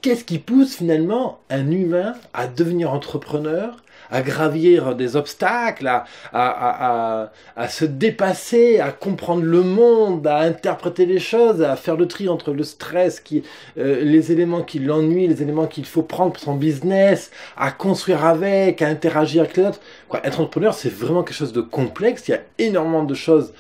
qu'est-ce qui pousse finalement un humain à devenir entrepreneur, à gravir des obstacles, à se dépasser, à comprendre le monde, à interpréter les choses, à faire le tri entre le stress, les éléments qui l'ennuient, les éléments qu'il faut prendre pour son business, à construire avec, à interagir avec les autres. Quoi, être entrepreneur, c'est vraiment quelque chose de complexe. Il y a énormément de choses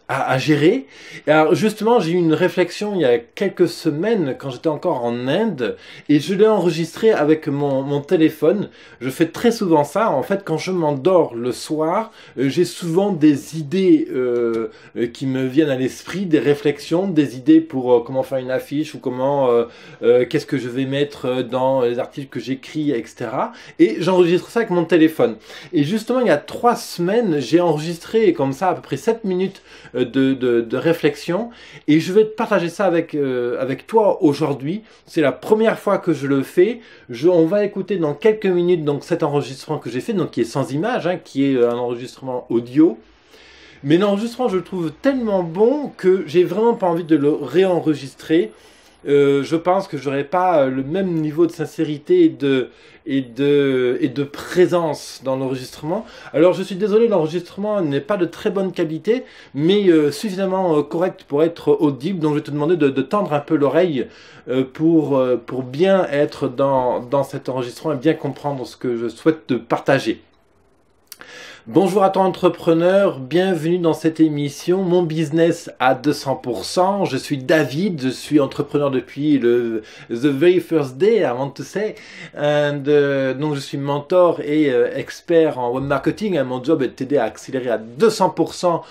à gérer. Et alors justement, j'ai eu une réflexion il y a quelques semaines quand j'étais encore en Inde et je l'ai enregistré avec mon téléphone. Je fais très souvent ça. En fait, quand je m'endors le soir, j'ai souvent des idées qui me viennent à l'esprit, des réflexions, des idées pour comment faire une affiche ou comment qu'est-ce que je vais mettre dans les articles que j'écris, etc. Et j'enregistre ça avec mon téléphone. Et justement, il y a 3 semaines, j'ai enregistré comme ça à peu près 7 minutes de réflexion et je vais te partager ça avec toi aujourd'hui. C'est la première fois que je le fais. On va écouter dans quelques minutes donc cet enregistrement que j'ai fait, donc qui est sans image, hein, qui est un enregistrement audio. Mais l'enregistrement, je le trouve tellement bon que j'ai vraiment pas envie de le réenregistrer. Je pense que j'aurais pas le même niveau de sincérité et de présence dans l'enregistrement. Alors je suis désolé, l'enregistrement n'est pas de très bonne qualité, mais suffisamment correct pour être audible. Donc je vais te demander de tendre un peu l'oreille pour bien être dans cet enregistrement et bien comprendre ce que je souhaite te partager. Bonjour à toi entrepreneur, bienvenue dans cette émission, mon business à 200%. Je suis David, je suis entrepreneur depuis the very first day, I want to say. Donc je suis mentor et expert en web marketing. Mon job est de t'aider à accélérer à 200%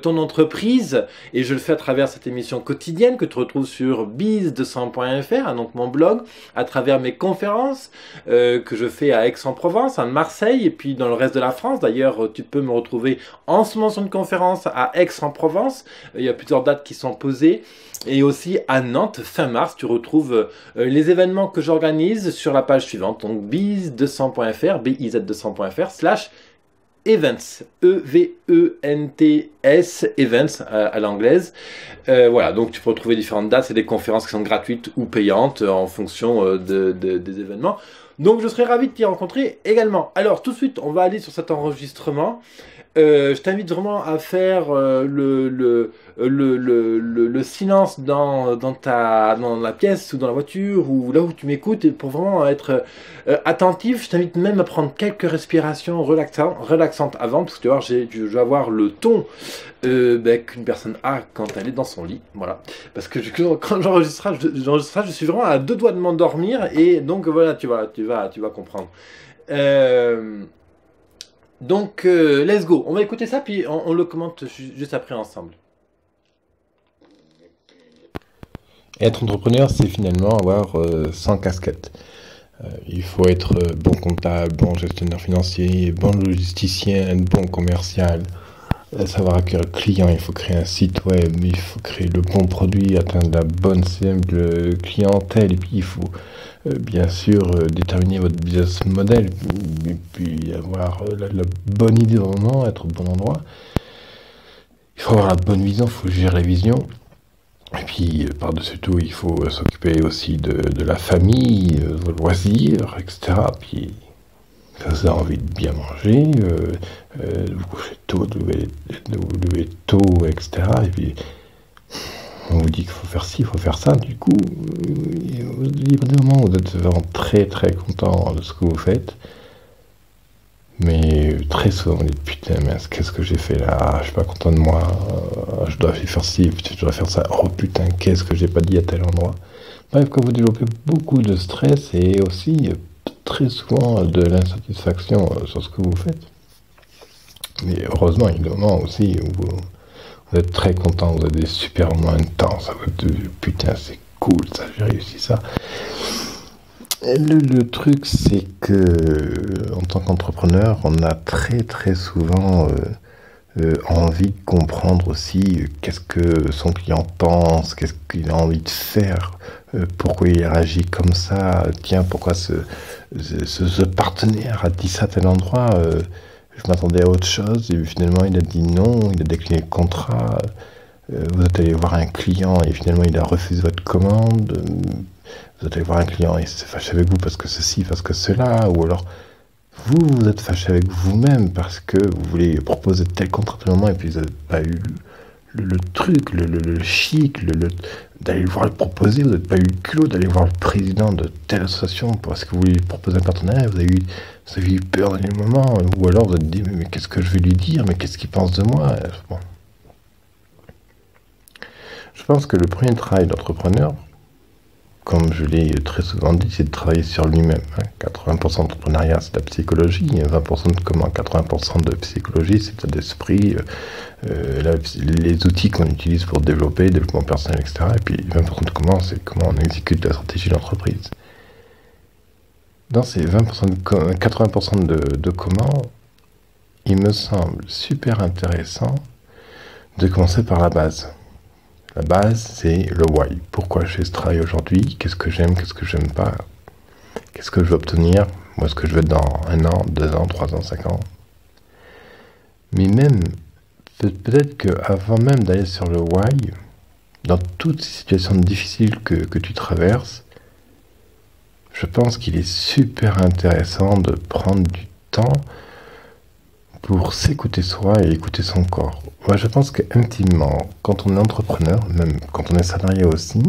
ton entreprise et je le fais à travers cette émission quotidienne que tu retrouves sur biz200.fr, donc mon blog, à travers mes conférences que je fais à Aix-en-Provence, à Marseille et puis dans le reste de la France. D'ailleurs, tu peux me retrouver en ce moment sur une conférence à Aix-en-Provence. Il y a plusieurs dates qui sont posées. Et aussi à Nantes, fin mars, tu retrouves les événements que j'organise sur la page suivante. Donc biz200.fr, biz200.fr/events, E-V-E-N-T-S, events à l'anglaise. Voilà, donc tu peux retrouver différentes dates. C'est des conférences qui sont gratuites ou payantes en fonction des événements. Donc je serais ravi de t'y rencontrer également. Alors tout de suite, on va aller sur cet enregistrement. Je t'invite vraiment à faire le silence dans la pièce ou dans la voiture ou là où tu m'écoutes et pour vraiment être attentif. Je t'invite même à prendre quelques respirations relaxantes avant parce que tu vois, je vais avoir le ton qu'une personne a quand elle est dans son lit. Voilà. Parce que quand j'enregistre, je suis vraiment à 2 doigts de m'endormir et donc voilà, tu vas comprendre. Donc, let's go. On va écouter ça, puis on le commente juste après ensemble. Être entrepreneur, c'est finalement avoir 100 casquettes. Il faut être bon comptable, bon gestionnaire financier, bon logisticien, bon commercial, savoir accueillir le client, il faut créer un site web, il faut créer le bon produit, atteindre la bonne cible clientèle, et puis il faut bien sûr déterminer votre business model, et puis avoir la bonne idée au moment, être au bon endroit. Il faut avoir la bonne vision, il faut gérer la vision. Et puis, par-dessus tout, il faut s'occuper aussi de la famille, de loisirs, etc. Puis, quand vous avez envie de bien manger, de vous coucher tôt, de vous lever tôt, etc. Et puis, on vous dit qu'il faut faire ci, il faut faire ça. Du coup, au libre des moments, vous êtes vraiment très très content de ce que vous faites. Mais très souvent, on dit putain, mais qu'est-ce que j'ai fait là? Je suis pas content de moi. Je dois faire ci, je dois faire ça. Oh putain, qu'est-ce que j'ai pas dit à tel endroit? Bref, quand vous développez beaucoup de stress et aussi très souvent de l'insatisfaction sur ce que vous faites. Mais heureusement, il y a des moments aussi où vous êtes très content, vous avez des super moments intenses. Vous dites putain, c'est cool, ça, j'ai réussi ça. Le truc, c'est que en tant qu'entrepreneur, on a très très souvent envie de comprendre aussi qu'est-ce que son client pense, qu'est-ce qu'il a envie de faire, pourquoi il réagit comme ça, tiens, pourquoi ce partenaire a dit ça à tel endroit, je m'attendais à autre chose, et finalement il a dit non, il a décliné le contrat, vous êtes allé voir un client et finalement il a refusé votre commande, vous êtes allé voir un client et il s'est fâché avec vous parce que ceci, parce que cela, ou alors vous êtes fâché avec vous-même parce que vous voulez proposer tel contrat à tel moment et puis vous n'avez pas eu le truc, le chic, d'aller le voir le proposer, vous n'avez pas eu le culot d'aller voir le président de telle association parce que vous voulez lui proposer un partenariat, vous avez eu peur dans les moments, ou alors vous vous êtes dit mais qu'est-ce que je vais lui dire, mais qu'est-ce qu'il pense de moi. Bon. Je pense que le premier travail d'entrepreneur, comme je l'ai très souvent dit, c'est de travailler sur lui-même. 80% d'entrepreneuriat, c'est de la psychologie, 20% de comment, 80% de psychologie, c'est l'état d'esprit, les outils qu'on utilise pour développer, développement personnel, etc. Et puis 20% de comment, c'est comment on exécute la stratégie d'entreprise. Dans ces 80% de comment, il me semble super intéressant de commencer par la base. La base, c'est le why. Pourquoi je fais ce travail aujourd'hui? Qu'est-ce que j'aime? Qu'est-ce que j'aime pas? Qu'est-ce que je veux obtenir? Moi, ce que je veux dans 1 an, 2 ans, 3 ans, 5 ans. Mais même, peut-être qu'avant même d'aller sur le why, dans toutes ces situations difficiles que tu traverses, je pense qu'il est super intéressant de prendre du temps pour s'écouter soi et écouter son corps. Moi, je pense qu'intimement, quand on est entrepreneur, même quand on est salarié aussi,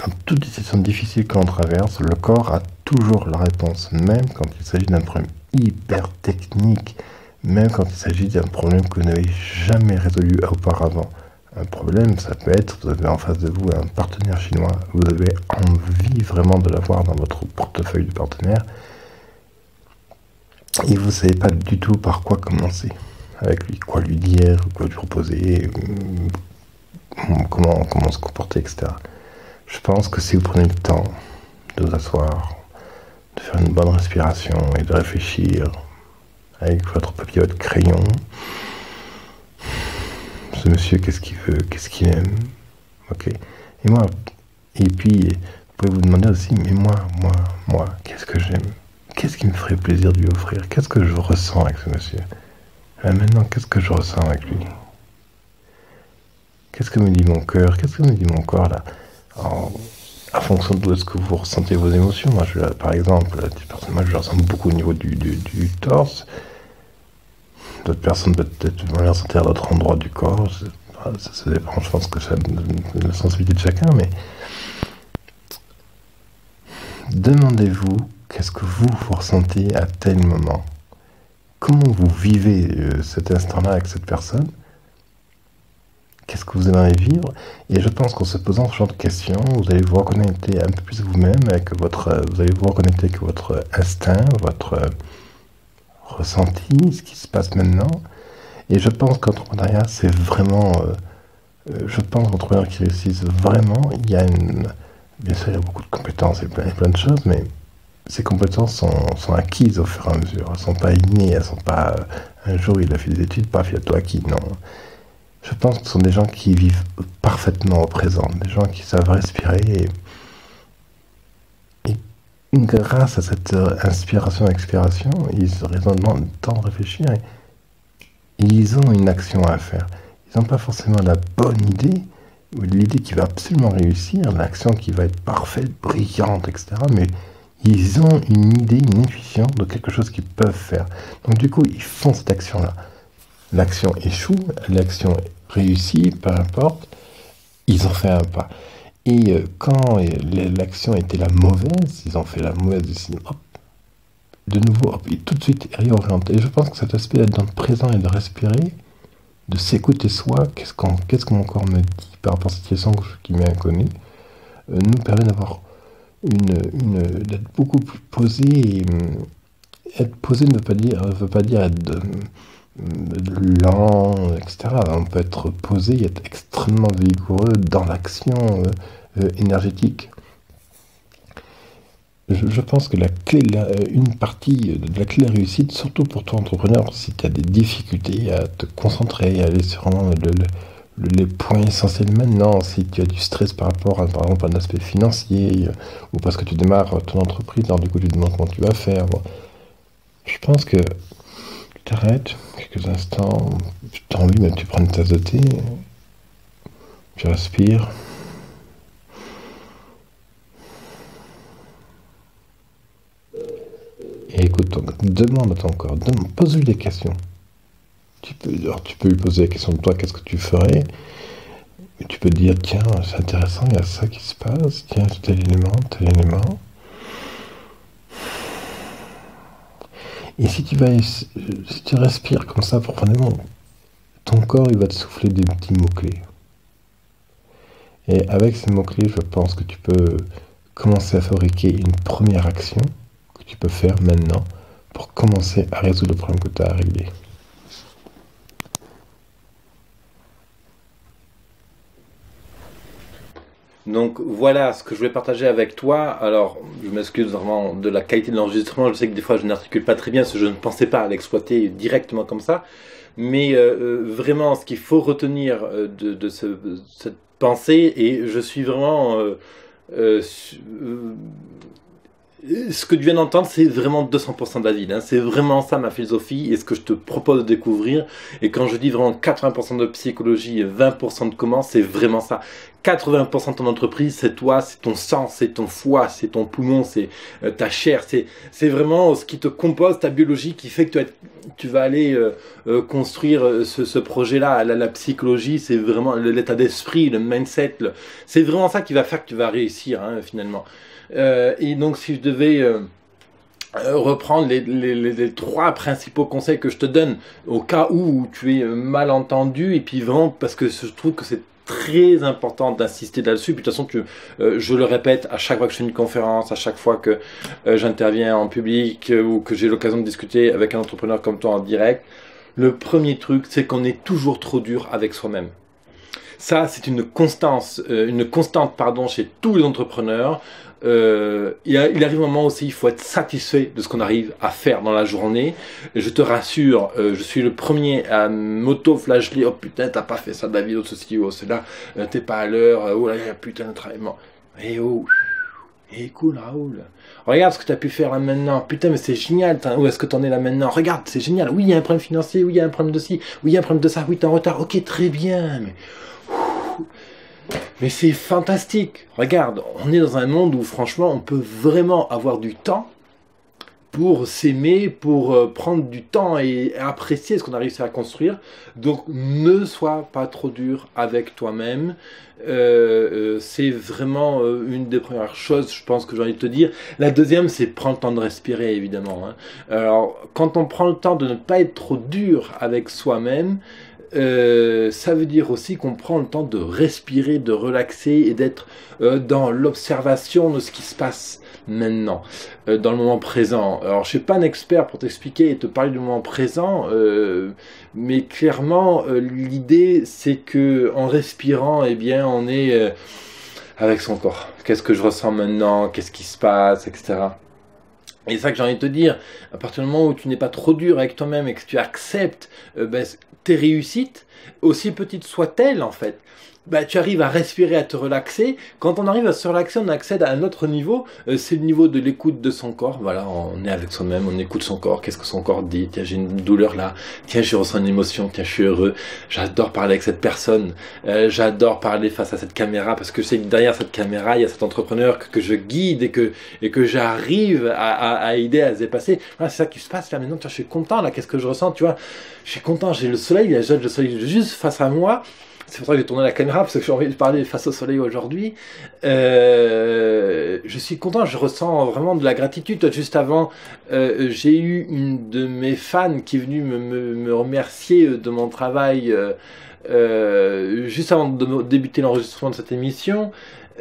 dans toutes les situations difficiles que l'on traverse, le corps a toujours la réponse, même quand il s'agit d'un problème hyper technique, même quand il s'agit d'un problème que vous n'avez jamais résolu auparavant. Un problème, ça peut être, vous avez en face de vous un partenaire chinois, vous avez envie vraiment de l'avoir dans votre portefeuille de partenaire, et vous ne savez pas du tout par quoi commencer avec lui, quoi lui dire, quoi lui proposer, comment se comporter, etc. Je pense que si vous prenez le temps de vous asseoir, de faire une bonne respiration et de réfléchir avec votre papier, votre crayon, ce monsieur, qu'est-ce qu'il veut, qu'est-ce qu'il aime, ok. Et puis, vous pouvez vous demander aussi, mais moi, qu'est-ce que j'aime? Qu'est-ce qui me ferait plaisir de lui offrir? Qu'est-ce que je ressens avec ce monsieur? Maintenant, qu'est-ce que je ressens avec lui? Qu'est-ce que me dit mon cœur? Qu'est-ce que me dit mon corps là? À fonction de ce que vous ressentez vos émotions. Moi, par exemple, personnellement, je ressens beaucoup au niveau du torse. D'autres personnes peut-être vont les ressentir à d'autres endroits du corps. Ça dépend, je pense que ça de la sensibilité de chacun, mais demandez-vous qu'est-ce que vous ressentez à tel moment. Comment vous vivez cet instant-là avec cette personne? Qu'est-ce que vous aimeriez vivre? Et je pense qu'en se posant ce genre de questions, vous allez vous reconnecter un peu plus vous-même vous allez vous reconnecter avec votre instinct, votre ressenti, ce qui se passe maintenant. Et je pense qu'entrepreneuriat, c'est vraiment... je pense qu'entrepreneurs qui réussissent vraiment, bien sûr, il y a beaucoup de compétences et plein de choses, mais ces compétences sont acquises au fur et à mesure. Elles ne sont pas innées, elles ne sont pas... un jour, il a fait des études, paf, il a tout acquis, non. Je pense que ce sont des gens qui vivent parfaitement au présent, des gens qui savent respirer et grâce à cette inspiration-expiration, ils ont le temps de réfléchir et ils ont une action à faire. Ils n'ont pas forcément la bonne idée, ou l'idée qui va absolument réussir, l'action qui va être parfaite, brillante, etc. Mais ils ont une idée, une intuition de quelque chose qu'ils peuvent faire. Donc du coup, ils font cette action-là. L'action échoue, l'action réussit, peu importe, ils ont fait un pas. Et quand l'action était la mauvaise, ils ont fait la mauvaise décision, hop, de nouveau, hop, et tout de suite réorienté. Et je pense que cet aspect d'être dans le présent et de respirer, de s'écouter soi, qu'est-ce que mon corps me dit par rapport à cette situation qui m'est inconnue, nous permet d'avoir d'être beaucoup plus posé. Et être posé ne veut pas dire être lent, etc. On peut être posé et être extrêmement vigoureux dans l'action énergétique. Je pense que une partie de la clé de la réussite, surtout pour toi entrepreneur, si tu as des difficultés à te concentrer, à aller sur vraiment les points essentiels maintenant, si tu as du stress par exemple à un aspect financier, ou parce que tu démarres ton entreprise, alors du coup tu te demandes comment tu vas faire. Bon. Je pense que tu t'arrêtes quelques instants, tu as envie, même tu prends une tasse de thé, Tu respires. Et écoute, demande à ton corps, pose-lui des questions. Tu peux lui poser la question de toi, qu'est-ce que tu ferais? Et tu peux te dire, tiens, c'est intéressant, il y a ça qui se passe, tiens, tel élément, tel élément. Et si tu respires comme ça profondément, ton corps, il va te souffler des petits mots-clés. Et avec ces mots-clés, je pense que tu peux commencer à fabriquer une première action que tu peux faire maintenant pour commencer à résoudre le problème que tu as à régler. Donc voilà ce que je voulais partager avec toi. Alors je m'excuse vraiment de la qualité de l'enregistrement, je sais que des fois je n'articule pas très bien parce que je ne pensais pas à l'exploiter directement comme ça. Mais vraiment ce qu'il faut retenir de cette pensée, et je suis vraiment... ce que tu viens d'entendre, c'est vraiment 200% David, hein. C'est vraiment ça ma philosophie et ce que je te propose de découvrir. Et quand je dis vraiment 80% de psychologie et 20% de comment, c'est vraiment ça. 80% de ton entreprise, c'est toi, c'est ton sang, c'est ton foie, c'est ton poumon, c'est ta chair, c'est vraiment ce qui te compose, ta biologie, qui fait que tu vas aller construire ce projet-là. La psychologie, c'est vraiment l'état d'esprit, le mindset, c'est vraiment ça qui va faire que tu vas réussir, hein, finalement. Et donc si je devais reprendre les 3 principaux conseils que je te donne au cas où tu es mal entendu, et puis vraiment parce que je trouve que c'est très important d'insister là-dessus. Puis de toute façon, je le répète à chaque fois que je fais une conférence, à chaque fois que j'interviens en public ou que j'ai l'occasion de discuter avec un entrepreneur comme toi en direct. Le premier truc, c'est qu'on est toujours trop dur avec soi-même. Ça, c'est une constante, chez tous les entrepreneurs. Il arrive un moment aussi, il faut être satisfait de ce qu'on arrive à faire dans la journée. Et je te rassure, je suis le premier à m'auto-flageller. Oh putain, t'as pas fait ça, David, oh ceci, oh cela, t'es pas à l'heure, oh là, putain de travail. Et oh, et cool, Raoul. Regarde ce que tu as pu faire là maintenant. Putain, mais c'est génial. Où est-ce que tu en es là maintenant? Regarde, c'est génial. Oui, il y a un problème financier. Oui, il y a un problème de ci. Oui, il y a un problème de ça. Oui, t'es en retard. Ok, très bien. Mais c'est fantastique. Regarde, on est dans un monde où franchement, on peut vraiment avoir du temps pour s'aimer, pour prendre du temps et apprécier ce qu'on a réussi à construire. Donc ne sois pas trop dur avec toi-même. C'est vraiment une des premières choses, je pense, que j'ai envie de te dire. La deuxième, c'est prendre le temps de respirer, évidemment, hein. Alors, quand on prend le temps de ne pas être trop dur avec soi-même, ça veut dire aussi qu'on prend le temps de respirer, de relaxer et d'être dans l'observation de ce qui se passe maintenant, dans le moment présent. Alors je suis pas un expert pour t'expliquer et te parler du moment présent, mais clairement l'idée c'est que en respirant, eh bien on est avec son corps. Qu'est-ce que je ressens maintenant, qu'est-ce qui se passe, etc. Et c'est ça que j'ai envie de te dire, à partir du moment où tu n'es pas trop dur avec toi-même et que tu acceptes tes réussites, aussi petites soient-elles en fait, tu arrives à respirer, à te relaxer. Quand on arrive à se relaxer, on accède à un autre niveau, c'est le niveau de l'écoute de son corps. Voilà, on est avec soi-même, on écoute son corps, qu'est-ce que son corps dit. Tiens, j'ai une douleur là, tiens, je ressens une émotion, tiens, je suis heureux, j'adore parler avec cette personne, j'adore parler face à cette caméra, parce que je sais que derrière cette caméra, il y a cet entrepreneur que je guide et que j'arrive à aider à se dépasser. Voilà, c'est ça qui se passe là maintenant, tiens, je suis content là, qu'est-ce que je ressens, tu vois, je suis content, j'ai le soleil, le soleil juste face à moi. C'est pour ça que j'ai tourné la caméra, parce que j'ai envie de parler face au soleil aujourd'hui. Je suis content, je ressens vraiment de la gratitude. Toi, juste avant, j'ai eu une de mes fans qui est venue me remercier de mon travail juste avant de débuter l'enregistrement de cette émission.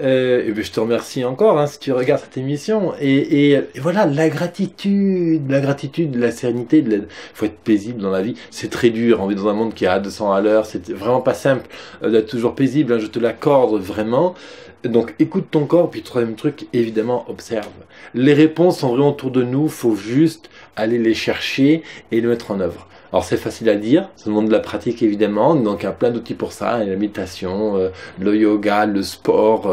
Et je te remercie encore hein, si tu regardes cette émission et voilà, la gratitude, la sérénité, il faut être paisible dans la vie, c'est très dur, on vit dans un monde qui est à 200 à l'heure, c'est vraiment pas simple d'être toujours paisible, hein, je te l'accorde vraiment. Donc écoute ton corps, puis troisième truc, évidemment observe. Les réponses sont vraiment autour de nous, faut juste aller les chercher et les mettre en œuvre. Alors c'est facile à dire, ça demande de la pratique évidemment, donc il y a plein d'outils pour ça, la méditation, le yoga, le sport,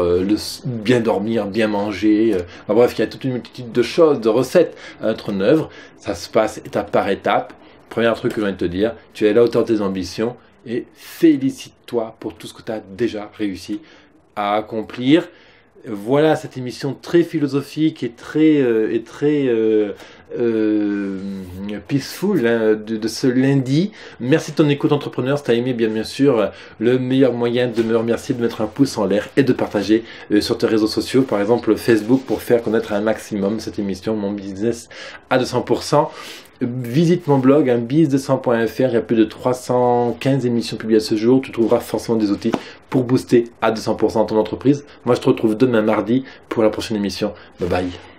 bien dormir, bien manger, enfin, bref, il y a toute une multitude de choses, de recettes à mettre en œuvre, ça se passe étape par étape. Premier truc que j'ai envie de te dire, tu es à la hauteur de tes ambitions et félicite-toi pour tout ce que tu as déjà réussi à accomplir. Voilà cette émission très philosophique et très peaceful de ce lundi. Merci de ton écoute entrepreneur. Si tu as aimé, bien sûr, le meilleur moyen de me remercier, de mettre un pouce en l'air et de partager sur tes réseaux sociaux, par exemple Facebook, pour faire connaître un maximum cette émission, mon business à 200%. Visite mon blog, biz200.fr, il y a plus de 315 émissions publiées à ce jour. Tu trouveras forcément des outils pour booster à 200% ton entreprise. Moi, je te retrouve demain mardi pour la prochaine émission. Bye bye.